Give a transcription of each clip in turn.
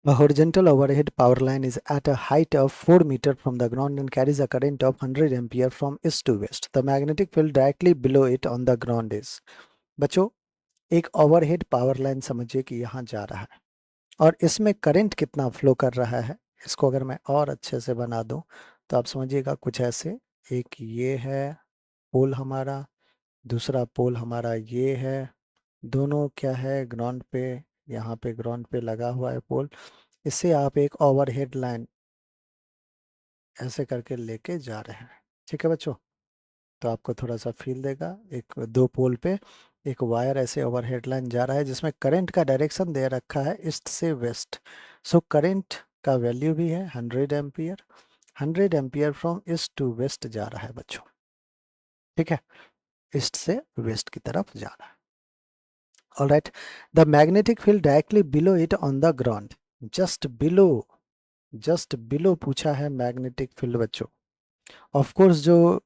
A horizontal overhead power line is at a height of 4 meters from the ground and carries a current of 100 ampere from east to west. The magnetic field directly below it on the ground is। बच्चों, एक overhead power line समझिए कि यहाँ जा रहा है और इसमें करंट कितना फ्लो कर रहा है। इसको अगर मैं और अच्छे से बना दूं तो आप समझिएगा कुछ ऐसे। एक ये है पोल हमारा, दूसरा पोल हमारा ये है, दोनों क्या है ग्राउंड पे, यहाँ पे ग्राउंड पे लगा हुआ है पोल। इससे आप एक ओवरहेड लाइन ऐसे करके लेके जा रहे हैं। ठीक है बच्चों, तो आपको थोड़ा सा फील देगा। एक दो पोल पे एक वायर ऐसे ओवरहेड लाइन जा रहा है जिसमें करंट का डायरेक्शन दे रखा है ईस्ट से वेस्ट। सो करंट का वैल्यू भी है 100 ampere. 100 ampere from east to west जा रहा है बच्चों। ठीक है, ईस्ट से वेस्ट की तरफ जा रहा है। Alright, the magnetic field directly below it on the ground. Just below, just below पूछा है मैग्नेटिक फील्ड बच्चों। ऑफ कोर्स जो,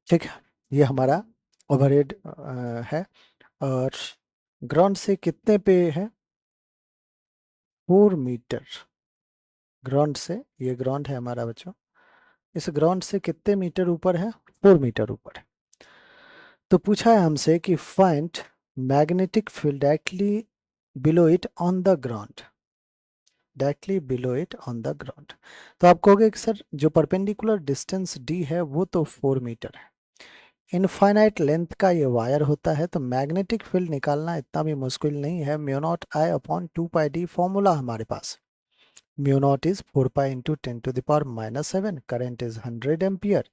ठीक है, ये हमारा ओवरहेड है और ग्राउंड से कितने पे है, 4 मीटर। ग्राउंड से, ये ग्राउंड है हमारा बच्चों, इस ग्राउंड से कितने मीटर ऊपर है, 4 मीटर ऊपर है। तो पूछा है हमसे कि find magnetic field directly below it on the ground. Directly below it on the ground. तो आप कहोगे कि सर जो परपेंडिकुलर डिस्टेंस डी है वो तो 4 मीटर है, इनफाइनाइट लेंथ का ये वायर होता है, तो मैग्नेटिक फील्ड निकालना इतना भी मुश्किल नहीं है। Mu not I upon 2 pi d formula हमारे पास। Mu not is 4 pi into 10⁻⁷, current is 100 ampere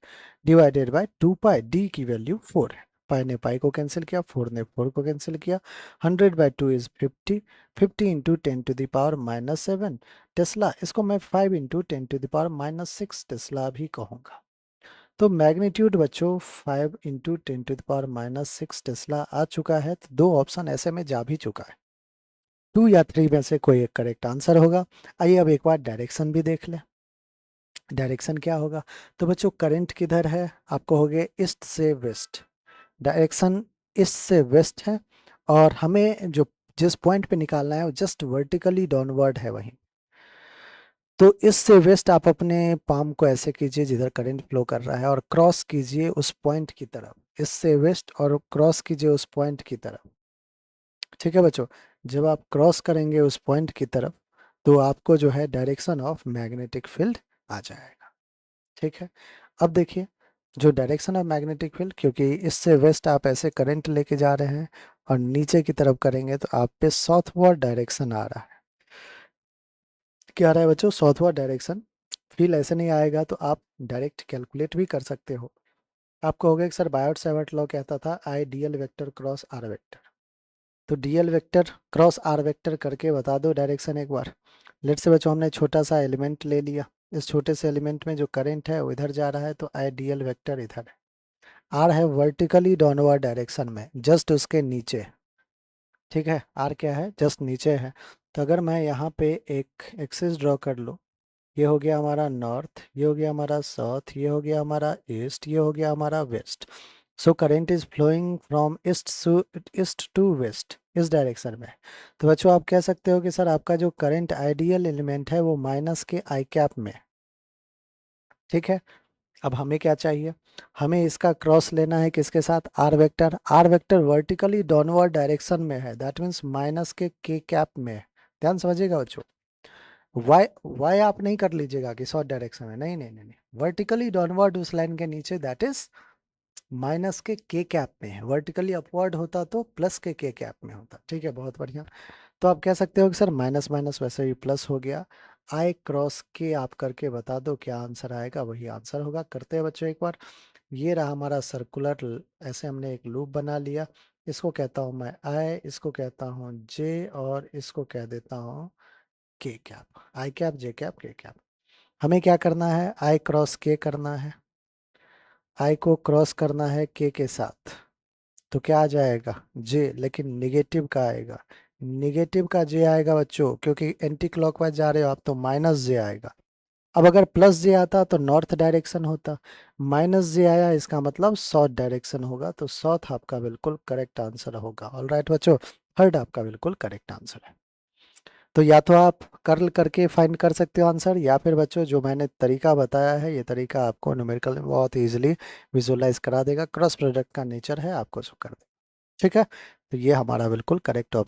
divided by 2 pi, d की वैल्यू 4 है। पाई ने पाई को कैंसिल किया, 4 ने 4 को कैंसिल किया। 100/2 इज 50, 50 इंटू 10⁻⁷ टेस्ला। इसको मैं 5 इंटू 10⁻⁶ टेस्ला भी कहूँगा। तो मैग्नीट्यूड बच्चों 5 इंटू 10⁻⁶ टेस्ला आ चुका है। तो दो ऑप्शन ऐसे में जा भी चुका है, 2 या 3 में से कोई एक करेक्ट आंसर होगा। आइए अब एक बार डायरेक्शन भी देख लें। डायरेक्शन क्या होगा, तो बच्चों करंट किधर है, आपको हो गए ईस्ट से वेस्ट। डायरेक्शन ईस्ट से वेस्ट है और हमें जो जिस पॉइंट पे निकालना है वो जस्ट वर्टिकली डाउनवर्ड है वहीं। तो इस से वेस्ट आप अपने पाम को ऐसे कीजिए जिधर करंट फ्लो कर रहा है और क्रॉस कीजिए उस पॉइंट की तरफ। इस से वेस्ट और क्रॉस कीजिए उस पॉइंट की तरफ। ठीक है बच्चों, जब आप क्रॉस करेंगे उस पॉइंट की तरफ तो आपको जो है डायरेक्शन ऑफ मैग्नेटिक फील्ड आ जाएगा। ठीक है, अब देखिए जो डायरेक्शन ऑफ मैग्नेटिक फील्ड, क्योंकि इससे वेस्ट आप ऐसे करंट लेके जा रहे हैं और नीचे की तरफ करेंगे तो आप पे साउथवर्ड डायरेक्शन आ रहा है। क्या आ रहा है बच्चों, साउथवर्ड डायरेक्शन। फील ऐसे नहीं आएगा तो आप डायरेक्ट कैलकुलेट भी कर सकते हो। आपको होगा कि सर बायोट सावर्ट लॉ कहता था I d l vector cross r vector. तो d l vector cross r vector करके बता दो डायरेक्शन एक बार। लेट से बच्चों हमने छोटा सा एलिमेंट ले लिया, इस छोटे से एलिमेंट में जो करंट है वो इधर जा रहा है तो आई डी एल वेक्टर इधर है। आर है वर्टिकली डाउनवर्ड डायरेक्शन में, जस्ट उसके नीचे। ठीक है, आर क्या है, जस्ट नीचे है। तो अगर मैं यहाँ पे एक एक्सिस ड्रॉ कर लूँ, ये हो गया हमारा नॉर्थ, ये हो गया हमारा साउथ, ये हो गया हमारा ईस्ट, ये हो गया हमारा west. So current is flowing from east to west इस डायरेक्शन में। तो बच्चों आप कह सकते हो कि सर आपका जो करंट आइडियल एलिमेंट है वो माइनस के आई कैप में। ठीक है, अब हमें क्या चाहिए, हमें इसका क्रॉस लेना है किसके साथ, r vector. R vector vertically downward direction में है, that means minus k cap में है। ध्यान समझिएगा बच्चों, वाई वाई आप नहीं कर लीजिएगा कि शॉर्ट डायरेक्शन में, नहीं नहीं नहीं नहीं, वर्टिकली डाउनवर्ड उस लाइन के नीचे, that is minus k cap में है। वर्टिकली अपवर्ड होता तो प्लस के कैप में होता। ठीक है, बहुत बढ़िया। तो आप कह सकते हो कि सर माइनस माइनस वैसे भी प्लस हो गया, आई क्रॉस के आप करके बता दो क्या आंसर आएगा, वही आंसर होगा। करते हैं बच्चों एक बार। ये रहा हमारा सर्कुलर, ऐसे हमने एक लूप बना लिया। इसको कहता हूँ मैं आई, इसको कहता हूँ जे और इसको कह देता हूँ के कैप। आई कैप, जे कैप, के कैप। हमें क्या करना है, आई क्रॉस के करना है, आई को क्रॉस करना है के साथ। तो क्या आ जाएगा, जे, लेकिन निगेटिव का आएगा। निगेटिव का जे आएगा बच्चों, क्योंकि एंटी क्लॉकवाइज जा रहे हो आप तो माइनस जे आएगा। अब अगर प्लस जे आता तो नॉर्थ डायरेक्शन होता, माइनस जे आया इसका मतलब साउथ डायरेक्शन होगा, तो साउथ आपका बिल्कुल करेक्ट आंसर होगा। ऑल राइट बच्चों, थर्ड आपका बिल्कुल करेक्ट आंसर है। तो या तो आप कर्ल करके फाइंड कर सकते हो आंसर, या फिर बच्चों जो मैंने तरीका बताया है, ये तरीका आपको न्यूमेरिकल में बहुत इजीली विजुअलाइज करा देगा। क्रॉस प्रोडक्ट का नेचर है, आपको शो कर देगा। ठीक है, तो ये हमारा बिल्कुल करेक्ट ऑप्शन